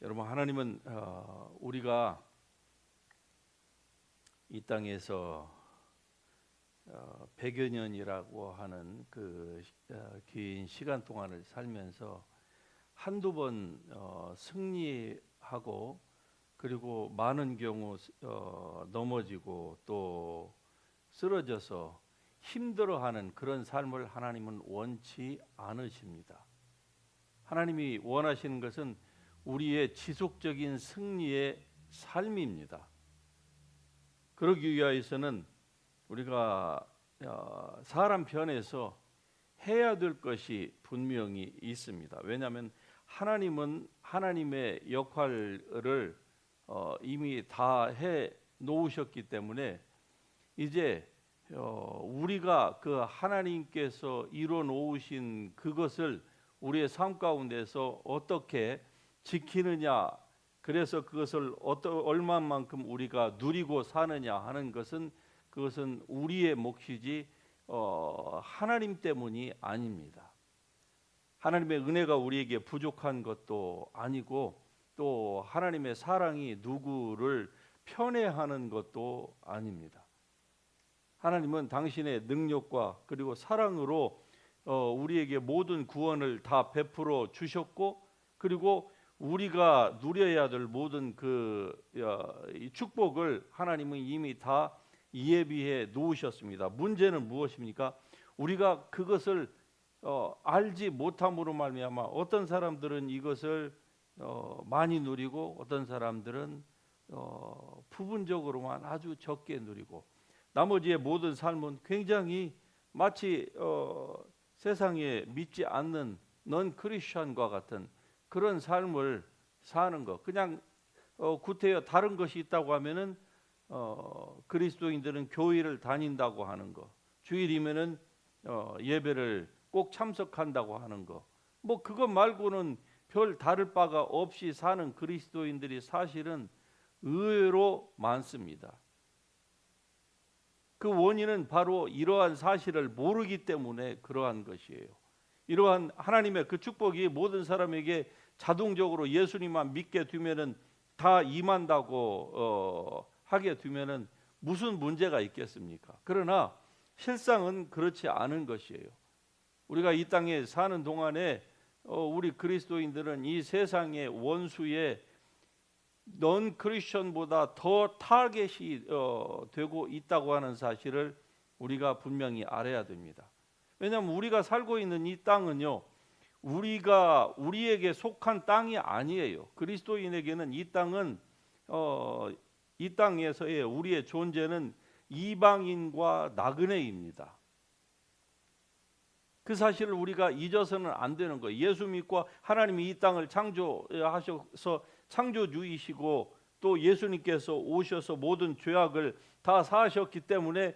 여러분, 하나님은 우리가 이 땅에서 100여 년이라고 하는 긴 시간 동안을 살면서 한두 번 승리하고, 그리고 많은 경우 넘어지고 또 쓰러져서 힘들어하는 그런 삶을 하나님은 원치 않으십니다. 하나님이 원하시는 것은 우리의 지속적인 승리의 삶입니다. 그러기 위하여서는 우리가 사람 편에서 해야 될 것이 분명히 있습니다. 왜냐하면 하나님은 하나님의 역할을 이미 다 해 놓으셨기 때문에 이제 우리가 그 하나님께서 이뤄 놓으신 그것을 우리의 삶 가운데서 어떻게 지키느냐, 그래서 그것을 얼마만큼 우리가 누리고 사느냐 하는 것은 그것은 우리의 몫이지 하나님 때문이 아닙니다. 하나님의 은혜가 우리에게 부족한 것도 아니고, 또 하나님의 사랑이 누구를 편애하는 것도 아닙니다. 하나님은 당신의 능력과 그리고 사랑으로 우리에게 모든 구원을 다 베풀어 주셨고, 그리고 우리가 누려야 될 모든 이 축복을 하나님은 이미 다 예비해 놓으셨습니다. 문제는 무엇입니까? 우리가 그것을 알지 못함으로 말미암아 어떤 사람들은 이것을 많이 누리고, 어떤 사람들은 부분적으로만 아주 적게 누리고, 나머지의 모든 삶은 굉장히 마치 세상에 믿지 않는 넌 크리스천과 같은 그런 삶을 사는 것. 그냥 구태여 다른 것이 있다고 하면은 그리스도인들은 교회를 다닌다고 하는 것, 주일이면은 예배를 꼭 참석한다고 하는 것, 뭐 그것 말고는 별 다를 바가 없이 사는 그리스도인들이 사실은 의외로 많습니다. 그 원인은 바로 이러한 사실을 모르기 때문에 그러한 것이에요. 이러한 하나님의 그 축복이 모든 사람에게 자동적으로 예수님만 믿게 되면은 다 임한다고 하게 되면은 무슨 문제가 있겠습니까? 그러나 실상은 그렇지 않은 것이에요. 우리가 이 땅에 사는 동안에 우리 그리스도인들은 이 세상의 원수의 넌 크리스천보다 더 타겟이 되고 있다고 하는 사실을 우리가 분명히 알아야 됩니다. 왜냐하면 우리가 살고 있는 이 땅은요, 우리에게 속한 땅이 아니에요. 그리스도인에게는 이 땅은 이 땅에서의 우리의 존재는 이방인과 나그네입니다. 그 사실을 우리가 잊어서는 안 되는 거예요. 예수 믿고 하나님이 이 땅을 창조하셔서 창조주이시고, 또 예수님께서 오셔서 모든 죄악을 다 사하셨기 때문에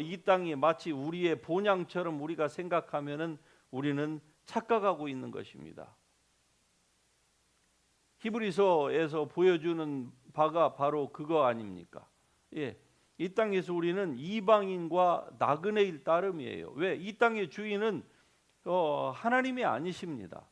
이 땅이 마치 우리의 본향처럼 우리가 생각하면은 우리는 착각하고 있는 것입니다. 히브리서에서 보여주는 바가 바로 그거 아닙니까? 예, 이 땅에서 우리는 이방인과 나그네일 따름이에요. 왜? 이 땅의 주인은 하나님이 아니십니다.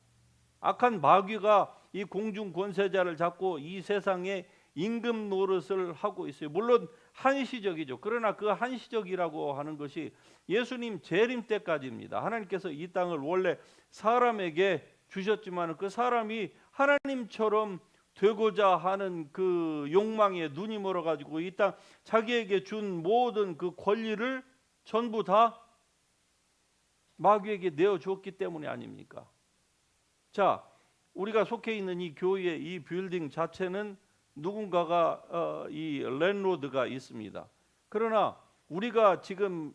악한 마귀가 이 공중 권세자를 잡고 이 세상에 임금 노릇을 하고 있어요. 물론 한시적이죠. 그러나 그 한시적이라고 하는 것이 예수님 재림 때까지입니다. 하나님께서 이 땅을 원래 사람에게 주셨지만 그 사람이 하나님처럼 되고자 하는 그 욕망에 눈이 멀어가지고 이 땅 자기에게 준 모든 그 권리를 전부 다 마귀에게 내어주었기 때문이 아닙니까? 자, 우리가 속해 있는 이 교회의 이 빌딩 자체는 누군가가 이 랜로드가 있습니다. 그러나 우리가 지금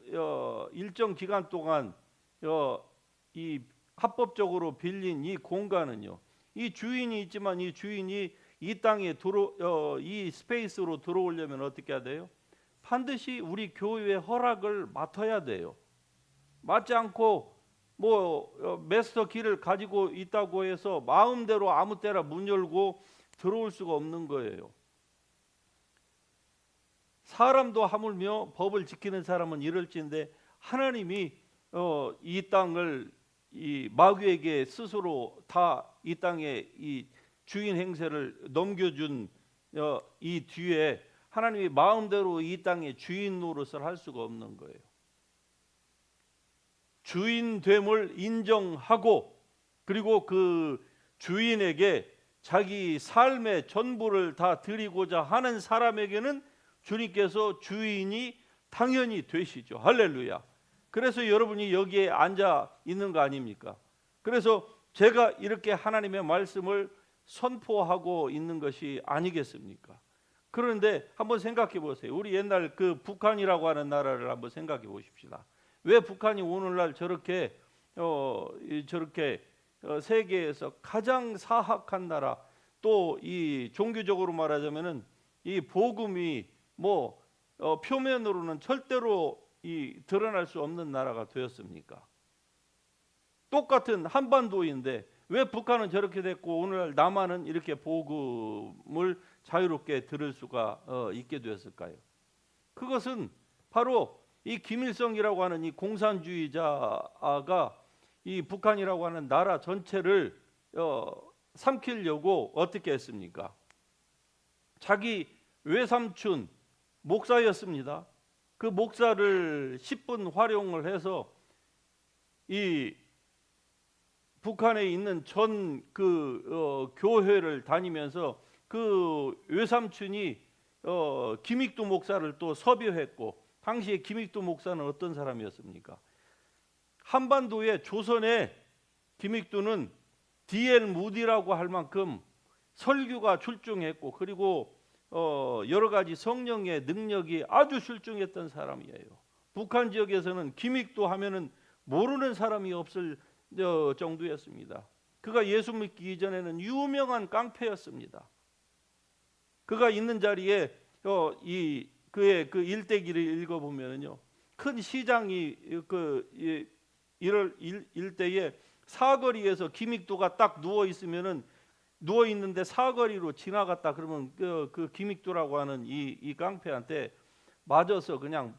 일정 기간 동안 이 합법적으로 빌린 이 공간은요, 이 주인이 있지만 이 주인이 이 땅에 이 스페이스로 들어오려면 어떻게 해야 돼요? 반드시 우리 교회의 허락을 맡아야 돼요. 맞지 않고 마스터 키를 가지고 있다고 해서 마음대로 아무 때나 문 열고 들어올 수가 없는 거예요. 사람도 하물며 법을 지키는 사람은 이럴진데 하나님이 이 땅을 이 마귀에게 스스로 다 이 땅에 이 주인 행세를 넘겨준 이 뒤에 하나님이 마음대로 이 땅의 주인 노릇을 할 수가 없는 거예요. 주인됨을 인정하고 그리고 그 주인에게 자기 삶의 전부를 다 드리고자 하는 사람에게는 주님께서 주인이 당연히 되시죠. 할렐루야. 그래서 여러분이 여기에 앉아 있는 거 아닙니까? 그래서 제가 이렇게 하나님의 말씀을 선포하고 있는 것이 아니겠습니까? 그런데 한번 생각해 보세요. 우리 옛날 그 북한이라고 하는 나라를 한번 생각해 보십시다. 왜 북한이 오늘날 저렇게 세계에서 가장 사악한 나라, 또 이 종교적으로 말하자면은 이 복음이 표면으로는 절대로 드러날 수 없는 나라가 되었습니까? 똑같은 한반도인데 왜 북한은 저렇게 됐고 오늘날 남한은 이렇게 복음을 자유롭게 들을 수가 있게 되었을까요? 그것은 바로 이 김일성이라고 하는 이 공산주의자가 이 북한이라고 하는 나라 전체를 삼키려고 어떻게 했습니까? 자기 외삼촌 목사였습니다. 그 목사를 10분 활용을 해서 이 북한에 있는 전 교회를 다니면서 그 외삼촌이 김익두 목사를 또 섭외했고, 당시에 김익두 목사는 어떤 사람이었습니까? 한반도의 조선의 김익두는 D.L. 무디라고 할 만큼 설교가 출중했고 그리고 여러 가지 성령의 능력이 아주 출중했던 사람이에요. 북한 지역에서는 김익두 하면은 모르는 사람이 없을 정도였습니다. 그가 예수 믿기 이전에는 유명한 깡패였습니다. 그가 있는 자리에 그의 그 일대기를 읽어보면요, 큰 시장이 이럴 일대에 사거리에서 김익두가 딱 누워 있으면은 누워 있는데 사거리로 지나갔다 그러면 그 김익두라고 하는 이 깡패한테 맞아서 그냥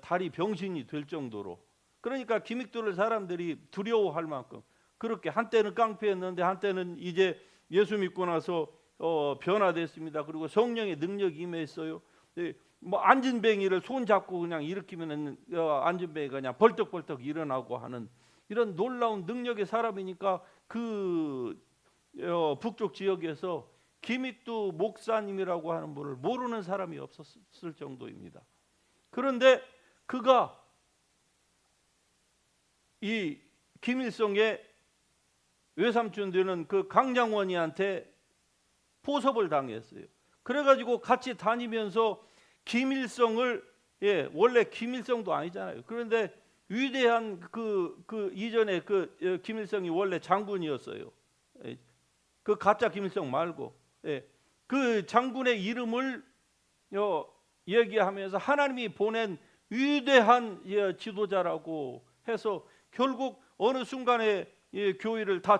다리 병신이 될 정도로, 그러니까 김익두를 사람들이 두려워할 만큼 그렇게, 한때는 깡패였는데 한때는 이제 예수 믿고 나서 변화됐습니다. 그리고 성령의 능력이 임했어요. 안진뱅이를 손 잡고 그냥 일으키면은 안진뱅이가 그냥 벌떡벌떡 일어나고 하는 이런 놀라운 능력의 사람이니까 그 북쪽 지역에서 김익두 목사님이라고 하는 분을 모르는 사람이 없었을 정도입니다. 그런데 그가 이 김일성의 외삼촌 되는 그 강장원이한테 포섭을 당했어요. 그래가지고 같이 다니면서 김일성을, 원래 김일성도 아니잖아요. 그런데 위대한 그 이전에 김일성이 원래 장군이었어요. 그 가짜 김일성 말고, 그 장군의 이름을 얘기하면서 하나님이 보낸 위대한 지도자라고 해서 결국 어느 순간에 교회를 다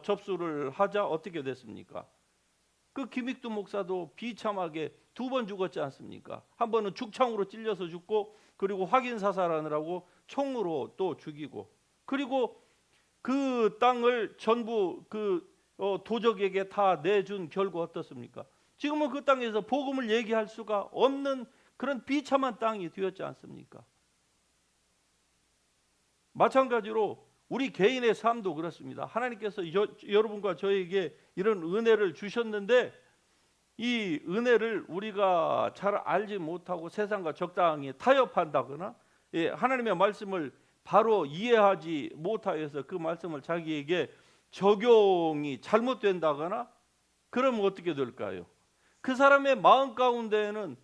접수를 하자 어떻게 됐습니까? 그 김익두 목사도 비참하게 2번 죽었지 않습니까? 한 번은 죽창으로 찔려서 죽고, 그리고 확인 사살하느라고 총으로 또 죽이고, 그리고 그 땅을 전부 도적에게 다 내준 결과 어떻습니까? 지금은 그 땅에서 복음을 얘기할 수가 없는 그런 비참한 땅이 되었지 않습니까? 마찬가지로 우리 개인의 삶도 그렇습니다. 하나님께서 여러분과 저에게 이런 은혜를 주셨는데 이 은혜를 우리가 잘 알지 못하고 세상과 적당히 타협한다거나, 하나님의 말씀을 바로 이해하지 못하여서 그 말씀을 자기에게 적용이 잘못된다거나 그러면 어떻게 될까요? 그 사람의 마음 가운데에는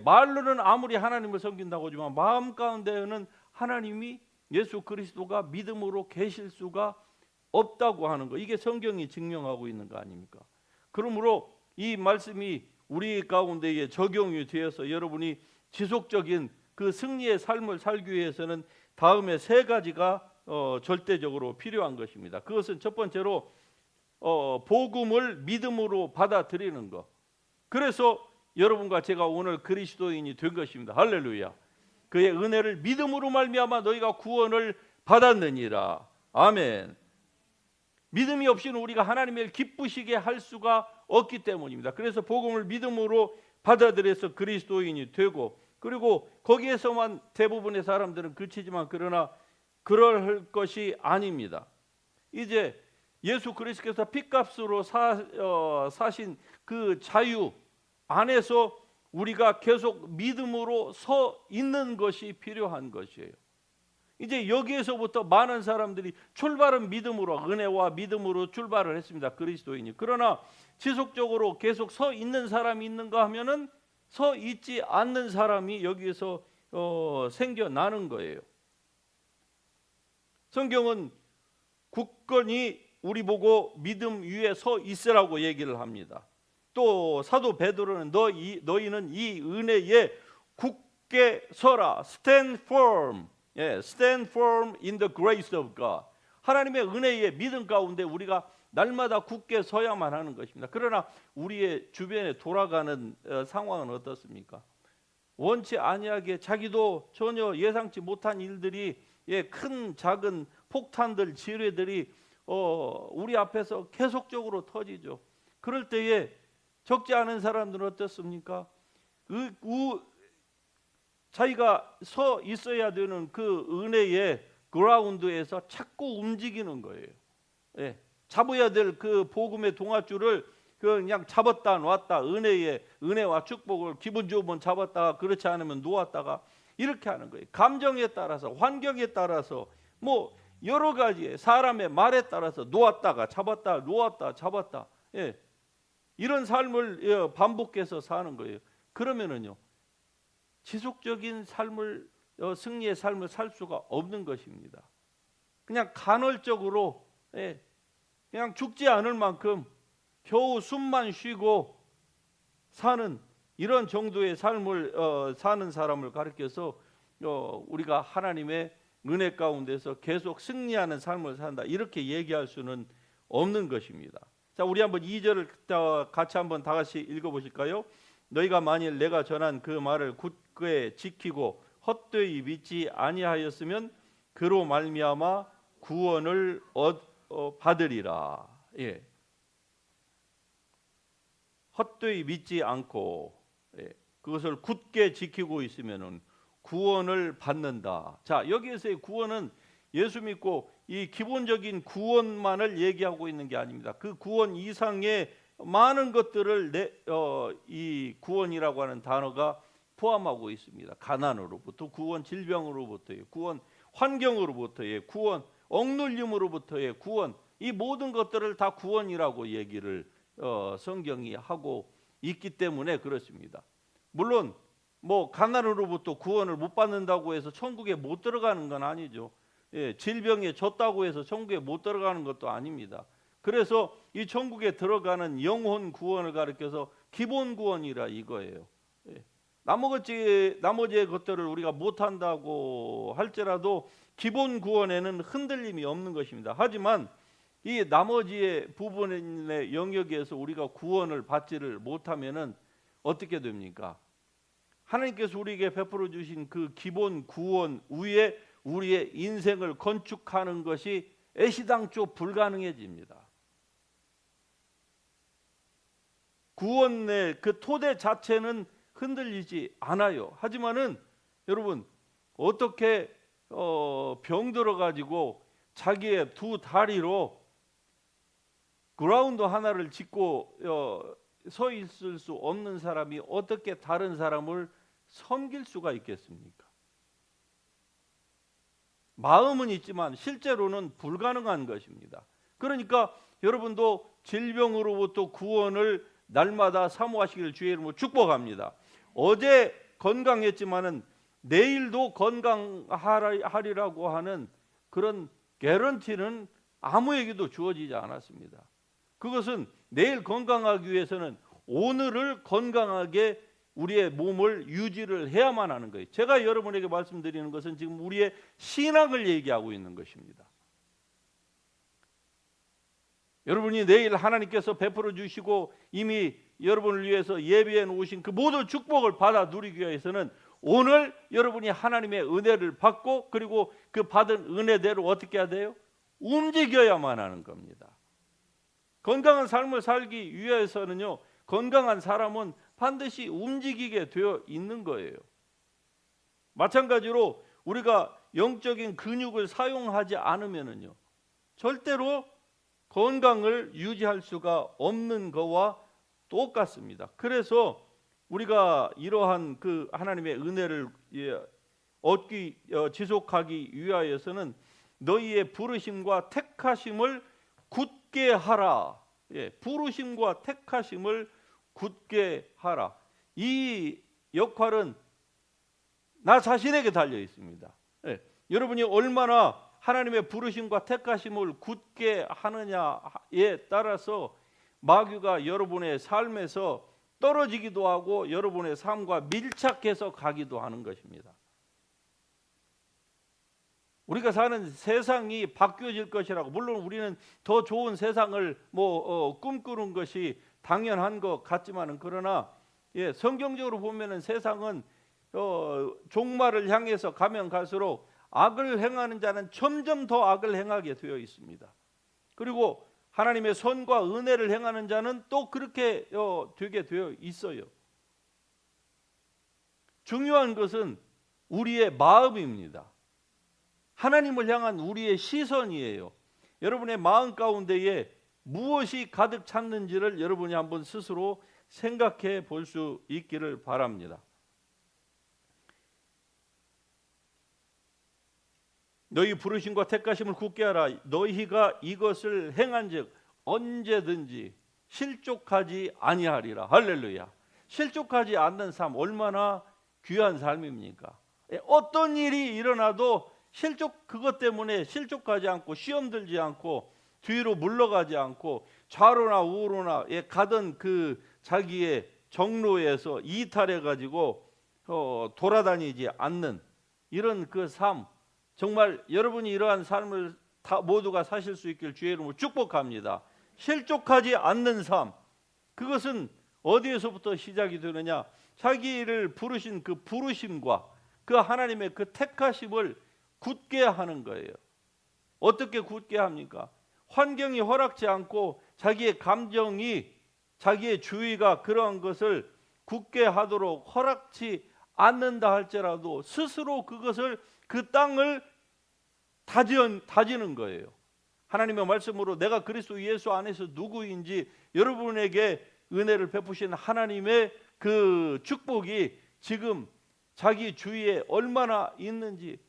말로는 아무리 하나님을 섬긴다고 하지만 마음 가운데에는 하나님이, 예수 그리스도가 믿음으로 계실 수가 없다고 하는 거, 이게 성경이 증명하고 있는 거 아닙니까? 그러므로 이 말씀이 우리 가운데에 적용이 되어서 여러분이 지속적인 그 승리의 삶을 살기 위해서는 다음에 3가지가 절대적으로 필요한 것입니다. 그것은 첫 번째로 복음을 믿음으로 받아들이는 것. 그래서 여러분과 제가 오늘 그리스도인이 된 것입니다. 할렐루야. 그의 은혜를 믿음으로 말미암아 너희가 구원을 받았느니라. 아멘. 믿음이 없이는 우리가 하나님을 기쁘시게 할 수가 없기 때문입니다. 그래서 복음을 믿음으로 받아들여서 그리스도인이 되고, 그리고 거기에서만 대부분의 사람들은 그치지만 그러나 그럴 것이 아닙니다. 이제 예수 그리스도께서 핏값으로 사신 그 자유 안에서 우리가 계속 믿음으로 서 있는 것이 필요한 것이에요. 이제 여기에서부터 많은 사람들이 출발은 믿음으로, 은혜와 믿음으로 출발을 했습니다. 그리스도인이. 그러나 지속적으로 계속 서 있는 사람이 있는가 하면은 서 있지 않는 사람이 여기에서 생겨나는 거예요. 성경은 굳건히 우리 보고 믿음 위에 서 있으라고 얘기를 합니다. 또 사도 베드로는 너희는 이 은혜에 굳게 서라. Stand firm. Stand firm in the grace of God. 하나님의 은혜의 믿음 가운데 우리가 날마다 굳게 서야만 하는 것입니다. 그러나 우리의 주변에 돌아가는 상황은 어떻습니까? 원치 아니하게 자기도 전혀 예상치 못한 일들이, 큰 작은 폭탄들, 지뢰들이 우리 앞에서 계속적으로 터지죠. 그럴 때에 적지 않은 사람들은 어떻습니까? 자기가 서 있어야 되는 그 은혜의 그라운드에서 자꾸 움직이는 거예요. 잡아야 될 그 복음의 동아줄을 그냥 잡았다 놨다, 은혜와 축복을 기분 좋으면 잡았다가 그렇지 않으면 놓았다가 이렇게 하는 거예요. 감정에 따라서, 환경에 따라서, 뭐 여러 가지의 사람의 말에 따라서 놓았다가 잡았다, 놓았다 잡았다, 이런 삶을 반복해서 사는 거예요. 그러면은요, 지속적인 삶을, 승리의 삶을 살 수가 없는 것입니다. 그냥 간헐적으로, 그냥 죽지 않을 만큼 겨우 숨만 쉬고 사는 이런 정도의 삶을 사는 사람을 가리켜서 우리가 하나님의 은혜 가운데서 계속 승리하는 삶을 산다, 이렇게 얘기할 수는 없는 것입니다. 자, 우리 한번 2절을 같이 한번 다 같이 읽어보실까요? 너희가 만일 내가 전한 그 말을 굳게 지키고 헛되이 믿지 아니하였으면 그로 말미암아 구원을 받으리라. 헛되이 믿지 않고 그것을 굳게 지키고 있으면은 구원을 받는다. 자, 여기에서의 구원은 예수 믿고 이 기본적인 구원만을 얘기하고 있는 게 아닙니다. 그 구원 이상의 많은 것들을 이 구원이라고 하는 단어가 포함하고 있습니다. 가난으로부터 구원, 질병으로부터의 구원, 환경으로부터의 구원, 억눌림으로부터의 구원, 이 모든 것들을 다 구원이라고 얘기를 성경이 하고 있기 때문에 그렇습니다. 물론 뭐 가난으로부터 구원을 못 받는다고 해서 천국에 못 들어가는 건 아니죠. 질병에 졌다고 해서 천국에 못 들어가는 것도 아닙니다. 그래서 이 천국에 들어가는 영혼 구원을 가리켜서 기본 구원이라 이거예요. 나머지의 것들을 우리가 못한다고 할지라도 기본 구원에는 흔들림이 없는 것입니다. 하지만 이 나머지의 부분의 영역에서 우리가 구원을 받지를 못하면은 어떻게 됩니까? 하나님께서 우리에게 베풀어 주신 그 기본 구원 위에 우리의 인생을 건축하는 것이 애시당초 불가능해집니다. 구원의 그 토대 자체는 흔들리지 않아요. 하지만은 여러분, 어떻게 병들어 가지고 자기의 두 다리로 그라운드 하나를 짚고 서 있을 수 없는 사람이 어떻게 다른 사람을 섬길 수가 있겠습니까? 마음은 있지만 실제로는 불가능한 것입니다. 그러니까 여러분도 질병으로부터 구원을 날마다 사모하시기를 주의 이름으로 축복합니다. 어제 건강했지만은 내일도 건강하리라고 하는 그런 개런티는 아무에게도 주어지지 않았습니다. 그것은 내일 건강하기 위해서는 오늘을 건강하게 우리의 몸을 유지를 해야만 하는 거예요. 제가 여러분에게 말씀드리는 것은 지금 우리의 신앙을 얘기하고 있는 것입니다. 여러분이 내일 하나님께서 베풀어 주시고 이미 여러분을 위해서 예비해 놓으신 그 모든 축복을 받아 누리기 위해서는 오늘 여러분이 하나님의 은혜를 받고, 그리고 그 받은 은혜대로 어떻게 해야 돼요? 움직여야만 하는 겁니다. 건강한 삶을 살기 위해서는요, 건강한 사람은 반드시 움직이게 되어 있는 거예요. 마찬가지로 우리가 영적인 근육을 사용하지 않으면은요, 절대로 건강을 유지할 수가 없는 거와 똑같습니다. 그래서 우리가 이러한 그 하나님의 은혜를 얻기 지속하기 위하여서는 너희의 부르심과 택하심을 굳게 하라. 부르심과 택하심을 굳게 하라. 이 역할은 나 자신에게 달려 있습니다. 여러분이 얼마나 하나님의 부르심과 택하심을 굳게 하느냐에 따라서 마귀가 여러분의 삶에서 떨어지기도 하고 여러분의 삶과 밀착해서 가기도 하는 것입니다. 우리가 사는 세상이 바뀌어질 것이라고, 물론 우리는 더 좋은 세상을 꿈꾸는 것이 당연한 것 같지만은, 그러나 성경적으로 보면은 세상은 종말을 향해서 가면 갈수록 악을 행하는 자는 점점 더 악을 행하게 되어 있습니다. 그리고 하나님의 선과 은혜를 행하는 자는 또 그렇게 되게 되어 있어요. 중요한 것은 우리의 마음입니다. 하나님을 향한 우리의 시선이에요. 여러분의 마음 가운데에 무엇이 가득 찼는지를 여러분이 한번 스스로 생각해 볼 수 있기를 바랍니다. 너희 부르심과 택하심을 굳게 하라. 너희가 이것을 행한즉 언제든지 실족하지 아니하리라. 할렐루야. 실족하지 않는 삶, 얼마나 귀한 삶입니까? 어떤 일이 일어나도 그것 때문에 실족하지 않고 시험 들지 않고 뒤로 물러가지 않고 좌로나 우로나 가던 그 자기의 정로에서 이탈해 가지고 돌아다니지 않는 이런 그 삶, 정말 여러분이 이러한 삶을 다 모두가 사실 수 있길 주의 이름으로 축복합니다. 실족하지 않는 삶, 그것은 어디에서부터 시작이 되느냐? 자기를 부르신 그 부르심과 그 하나님의 그 택하심을 굳게 하는 거예요. 어떻게 굳게 합니까? 환경이 허락지 않고 자기의 감정이, 자기의 주의가 그러한 것을 굳게 하도록 허락지 않는다 할지라도 스스로 그것을, 그 땅을 다지는 거예요. 하나님의 말씀으로 내가 그리스도 예수 안에서 누구인지 여러분에게 은혜를 베푸신 하나님의 그 축복이 지금 자기 주위에 얼마나 있는지,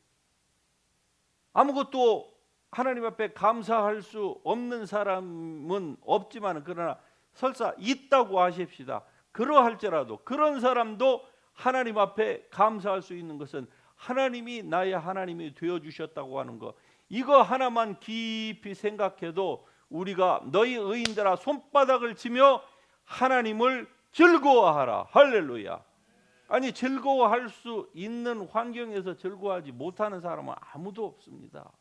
아무것도 하나님 앞에 감사할 수 없는 사람은 없지만, 그러나 설사 있다고 하십시다. 그러할지라도 그런 사람도 하나님 앞에 감사할 수 있는 것은 하나님이 나의 하나님이 되어주셨다고 하는 것, 이거 하나만 깊이 생각해도 우리가 너희 의인들아 손바닥을 치며 하나님을 즐거워하라. 할렐루야. 아니, 즐거워할 수 있는 환경에서 즐거워하지 못하는 사람은 아무도 없습니다.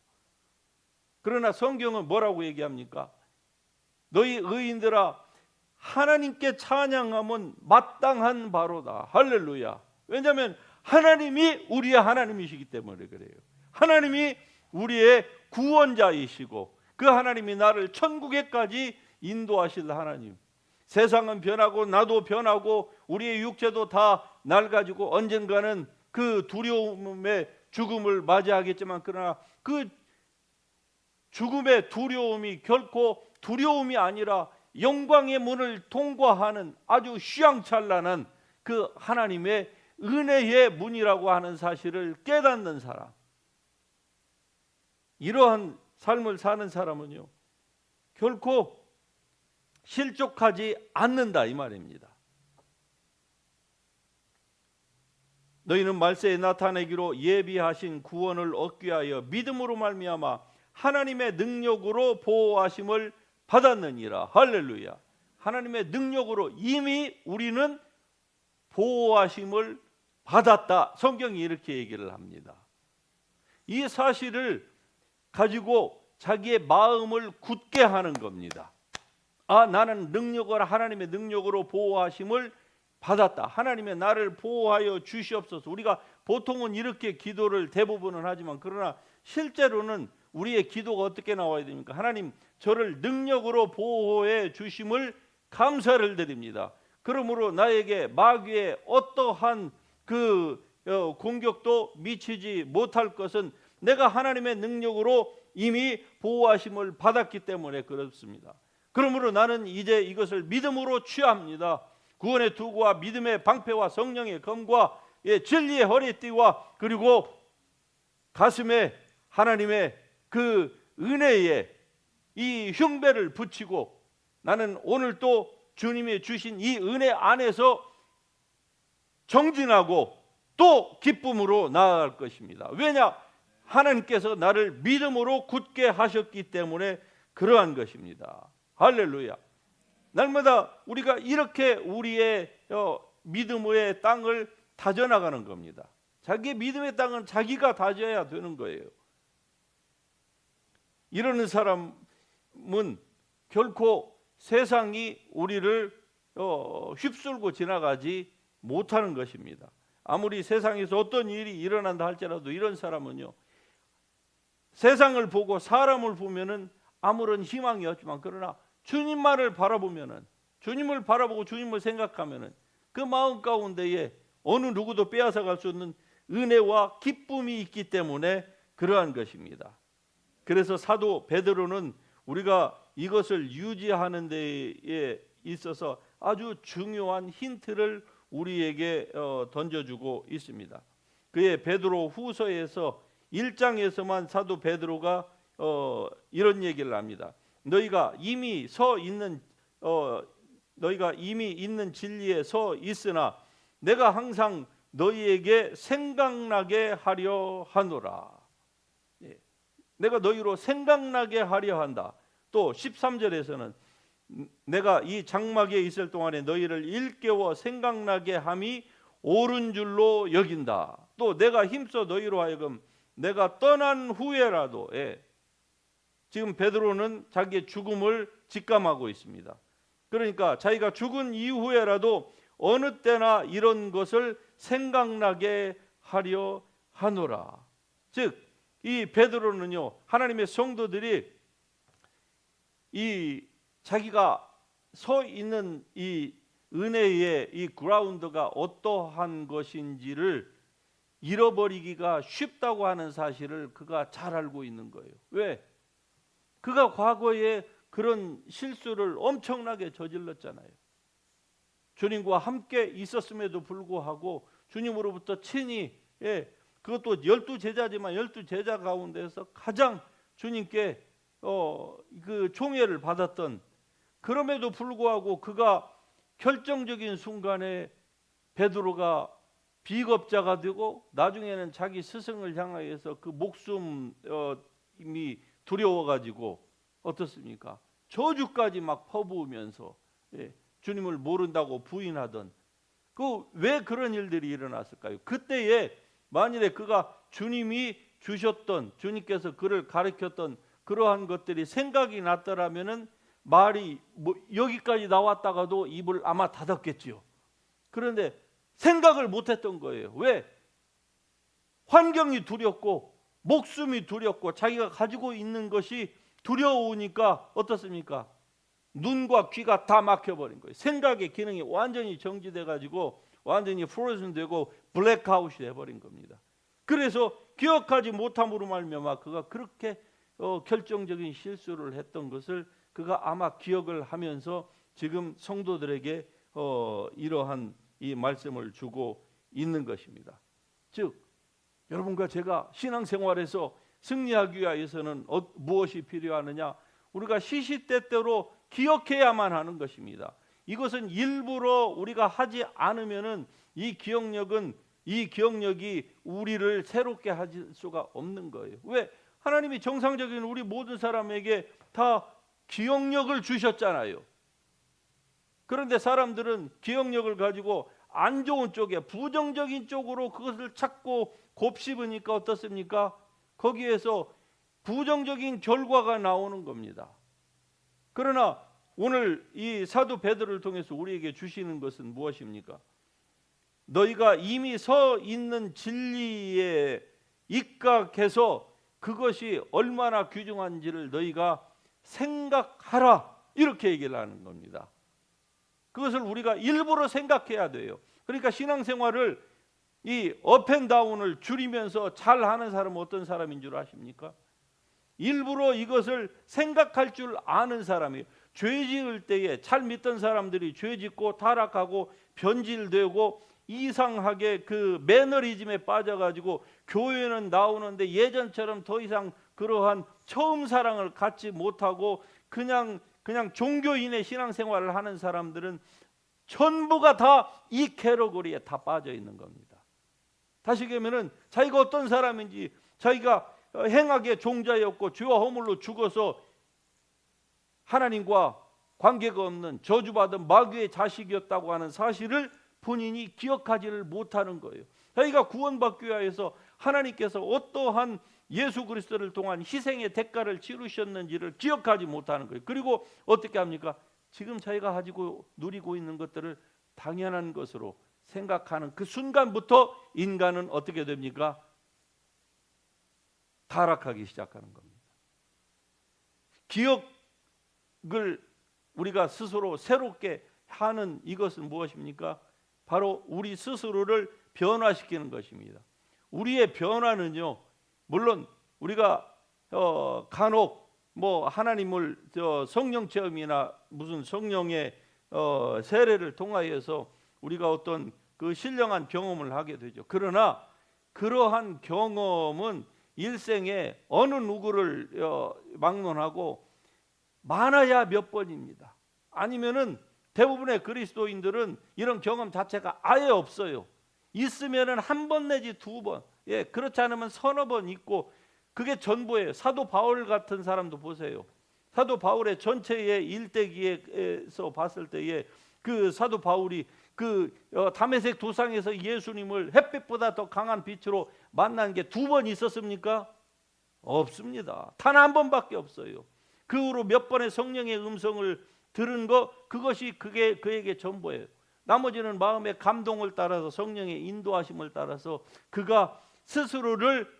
그러나 성경은 뭐라고 얘기합니까? 너희 의인들아 하나님께 찬양함은 마땅한 바로다. 할렐루야. 왜냐하면 하나님이 우리의 하나님이시기 때문에 그래요. 하나님이 우리의 구원자이시고 그 하나님이 나를 천국에까지 인도하실 하나님. 세상은 변하고 나도 변하고 우리의 육체도 다 낡아지고 언젠가는 그 두려움의 죽음을 맞이하겠지만, 그러나 그 죽음의 두려움이 결코 두려움이 아니라 영광의 문을 통과하는 아주 휘황찬란한 그 하나님의 은혜의 문이라고 하는 사실을 깨닫는 사람, 이러한 삶을 사는 사람은요 결코 실족하지 않는다 이 말입니다. 너희는 말세에 나타내기로 예비하신 구원을 얻기 위하여 믿음으로 말미암아 하나님의 능력으로 보호하심을 받았느니라. 할렐루야. 하나님의 능력으로 이미 우리는 보호하심을 받았다. 성경이 이렇게 얘기를 합니다. 이 사실을 가지고 자기의 마음을 굳게 하는 겁니다. 아, 나는 하나님의 능력으로 보호하심을 받았다. 하나님의 나를 보호하여 주시옵소서. 우리가 보통은 이렇게 기도를 대부분은 하지만, 그러나 실제로는 우리의 기도가 어떻게 나와야 됩니까? 하나님, 저를 능력으로 보호해 주심을 감사를 드립니다. 그러므로 나에게 마귀의 어떠한 공격도 미치지 못할 것은 내가 하나님의 능력으로 이미 보호하심을 받았기 때문에 그렇습니다. 그러므로 나는 이제 이것을 믿음으로 취합니다. 구원의 투구와 믿음의 방패와 성령의 검과 진리의 허리띠와 그리고 가슴에 하나님의 그 은혜의 이 흉배를 붙이고 나는 오늘 또 주님이 주신 이 은혜 안에서 정진하고 또 기쁨으로 나아갈 것입니다. 왜냐? 하나님께서 나를 믿음으로 굳게 하셨기 때문에 그러한 것입니다. 할렐루야. 날마다 우리가 이렇게 우리의 믿음의 땅을 다져나가는 겁니다. 자기의 믿음의 땅은 자기가 다져야 되는 거예요. 이러는 사람은 결코 세상이 우리를 휩쓸고 지나가지 못하는 것입니다. 아무리 세상에서 어떤 일이 일어난다 할지라도 이런 사람은요, 세상을 보고 사람을 보면은 아무런 희망이 없지만 그러나 주님만을 바라보면은, 주님을 바라보고 주님을 생각하면은 그 마음 가운데에 어느 누구도 빼앗아갈 수 없는 은혜와 기쁨이 있기 때문에 그러한 것입니다. 그래서 사도 베드로는 우리가 이것을 유지하는 데에 있어서 아주 중요한 힌트를 우리에게 던져주고 있습니다. 그의 베드로 후서에서 1장에서만 사도 베드로가 이런 얘기를 합니다. 너희가 이미 있는 진리에 서 있으나 내가 항상 너희에게 생각나게 하려 하노라. 내가 너희로 생각나게 하려 한다. 또 13절에서는 내가 이 장막에 있을 동안에 너희를 일깨워 생각나게 함이 옳은 줄로 여긴다. 또 내가 힘써 너희로 하여금 내가 떠난 후에라도, 지금 베드로는 자기의 죽음을 직감하고 있습니다. 그러니까 자기가 죽은 이후에라도 어느 때나 이런 것을 생각나게 하려 하노라. 즉 이 베드로는요, 하나님의 성도들이 이 자기가 서 있는 이 은혜의 이 그라운드가 어떠한 것인지를 잃어버리기가 쉽다고 하는 사실을 그가 잘 알고 있는 거예요. 왜? 그가 과거에 그런 실수를 엄청나게 저질렀잖아요. 주님과 함께 있었음에도 불구하고 주님으로부터 친히, 그것도 12제자지만 12제자 가운데서 가장 주님께 그 총애를 받았던, 그럼에도 불구하고 그가 결정적인 순간에 베드로가 비겁자가 되고 나중에는 자기 스승을 향하여서 그 목숨이 두려워가지고 어떻습니까? 저주까지 막 퍼부으면서 주님을 모른다고 부인하던, 왜 그런 일들이 일어났을까요? 그때에 만일에 그가 주님이 주셨던, 주님께서 그를 가르쳤던 그러한 것들이 생각이 났더라면은 말이 여기까지 나왔다가도 입을 아마 닫았겠지요. 그런데 생각을 못했던 거예요. 왜? 환경이 두렵고 목숨이 두렵고 자기가 가지고 있는 것이 두려우니까 어떻습니까? 눈과 귀가 다 막혀버린 거예요. 생각의 기능이 완전히 정지돼 가지고 완전히 프로즌 되고 블랙아웃이 돼버린 겁니다. 그래서 기억하지 못함으로 말미암아 그가 그렇게 결정적인 실수를 했던 것을 그가 아마 기억을 하면서 지금 성도들에게 이러한 이 말씀을 주고 있는 것입니다. 즉 여러분과 제가 신앙생활에서 승리하기 위해서는 무엇이 필요하느냐? 우리가 시시때때로 기억해야만 하는 것입니다. 이것은 일부러 우리가 하지 않으면은 이 기억력이 우리를 새롭게 할 수가 없는 거예요. 왜? 하나님이 정상적인 우리 모든 사람에게 다 기억력을 주셨잖아요. 그런데 사람들은 기억력을 가지고 안 좋은 쪽에, 부정적인 쪽으로 그것을 찾고 곱씹으니까 어떻습니까? 거기에서 부정적인 결과가 나오는 겁니다. 그러나 오늘 이 사도 베드로를 통해서 우리에게 주시는 것은 무엇입니까? 너희가 이미 서 있는 진리에 입각해서 그것이 얼마나 귀중한지를 너희가 생각하라, 이렇게 얘기를 하는 겁니다. 그것을 우리가 일부러 생각해야 돼요. 그러니까 신앙생활을 이 업앤다운을 줄이면서 잘하는 사람은 어떤 사람인 줄 아십니까? 일부러 이것을 생각할 줄 아는 사람이에요. 죄 지을 때에 잘 믿던 사람들이 죄 짓고 타락하고 변질되고 이상하게 그 매너리즘에 빠져가지고 교회는 나오는데 예전처럼 더 이상 그러한 처음 사랑을 갖지 못하고 그냥 종교인의 신앙생활을 하는 사람들은 전부가 다 이 캐러고리에 다 빠져 있는 겁니다. 다시 얘기하면은 자기가 어떤 사람인지, 자기가 행악의 종자였고 죄와 허물로 죽어서 하나님과 관계가 없는 저주받은 마귀의 자식이었다고 하는 사실을 본인이 기억하지를 못하는 거예요. 자기가 구원받기 위해서 하나님께서 어떠한 예수 그리스도를 통한 희생의 대가를 치르셨는지를 기억하지 못하는 거예요. 그리고 어떻게 합니까? 지금 자기가 가지고 누리고 있는 것들을 당연한 것으로 생각하는 그 순간부터 인간은 어떻게 됩니까? 타락하기 시작하는 겁니다. 기억을 우리가 스스로 새롭게 하는 이것은 무엇입니까? 바로 우리 스스로를 변화시키는 것입니다. 우리의 변화는요, 물론 우리가 간혹 뭐 하나님을 성령 체험이나 무슨 성령의 세례를 통하여서 우리가 어떤 그 신령한 경험을 하게 되죠. 그러나 그러한 경험은 일생에 어느 누구를 막론하고 많아야 몇 번입니다. 아니면은 대부분의 그리스도인들은 이런 경험 자체가 아예 없어요. 있으면은 한 번 내지 두 번, 예, 그렇지 않으면 서너 번 있고 그게 전부예요. 사도 바울 같은 사람도 보세요. 사도 바울의 전체의 일대기에서 봤을 때에 그 사도 바울이 그 다메섹 도상에서 예수님을 햇빛보다 더 강한 빛으로 만난 게 두 번 있었습니까? 없습니다. 단 한 번밖에 없어요. 그 후로 몇 번의 성령의 음성을 들은 거, 그것이 그에게 전부예요. 나머지는 마음의 감동을 따라서 성령의 인도하심을 따라서 그가 스스로를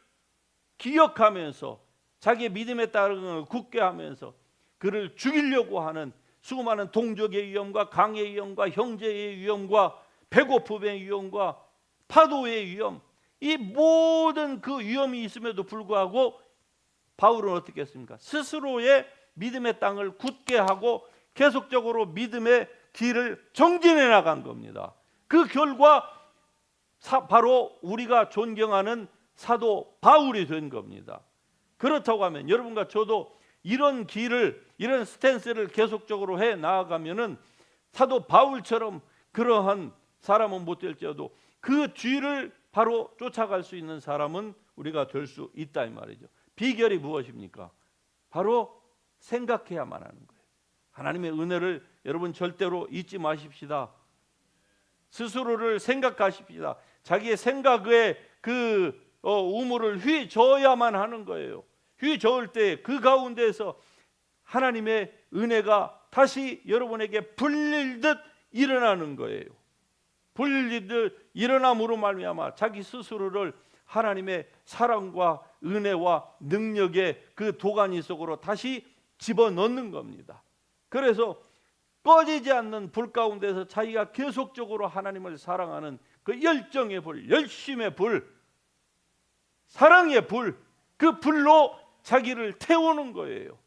기억하면서 자기의 믿음에 따른 걸 굳게 하면서 그를 죽이려고 하는 수많은 동족의 위험과 강의 위험과 형제의 위험과 배고픔의 위험과 파도의 위험, 이 모든 그 위험이 있음에도 불구하고 바울은 어떻게 했습니까? 스스로의 믿음의 땅을 굳게 하고 계속적으로 믿음의 길을 정진해 나간 겁니다. 그 결과 바로 우리가 존경하는 사도 바울이 된 겁니다. 그렇다고 하면 여러분과 저도 이런 길을, 이런 스탠스를 계속적으로 해 나아가면은 사도 바울처럼 그러한 사람은 못 될지라도 그 뒤를 바로 쫓아갈 수 있는 사람은 우리가 될 수 있다 이 말이죠. 비결이 무엇입니까? 바로 생각해야만 하는 거예요. 하나님의 은혜를 여러분 절대로 잊지 마십시다. 스스로를 생각하십시다. 자기의 생각에 그 우물을 휘저어야만 하는 거예요. 휘저을 때 그 가운데에서 하나님의 은혜가 다시 여러분에게 불릴듯 일어나는 거예요. 불릴듯 일어남으로 말미암아 자기 스스로를 하나님의 사랑과 은혜와 능력의 그 도가니 속으로 다시 집어넣는 겁니다. 그래서 꺼지지 않는 불 가운데서 자기가 계속적으로 하나님을 사랑하는 그 열정의 불, 열심의 불, 사랑의 불, 그 불로 자기를 태우는 거예요.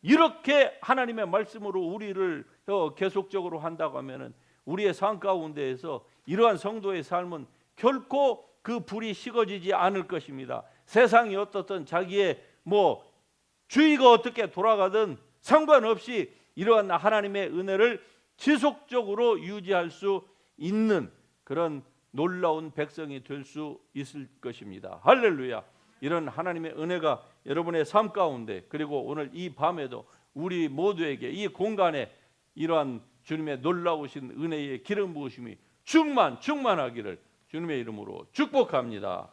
이렇게 하나님의 말씀으로 우리를 계속적으로 한다고 하면은 우리의 삶 가운데에서 이러한 성도의 삶은 결코 그 불이 식어지지 않을 것입니다. 세상이 어떻든 자기의 주의가 어떻게 돌아가든 상관없이 이러한 하나님의 은혜를 지속적으로 유지할 수 있는 그런 놀라운 백성이 될 수 있을 것입니다. 할렐루야. 이런 하나님의 은혜가 여러분의 삶 가운데, 그리고 오늘 이 밤에도 우리 모두에게 이 공간에 이러한 주님의 놀라우신 은혜의 기름 부으심이 충만하기를 주님의 이름으로 축복합니다.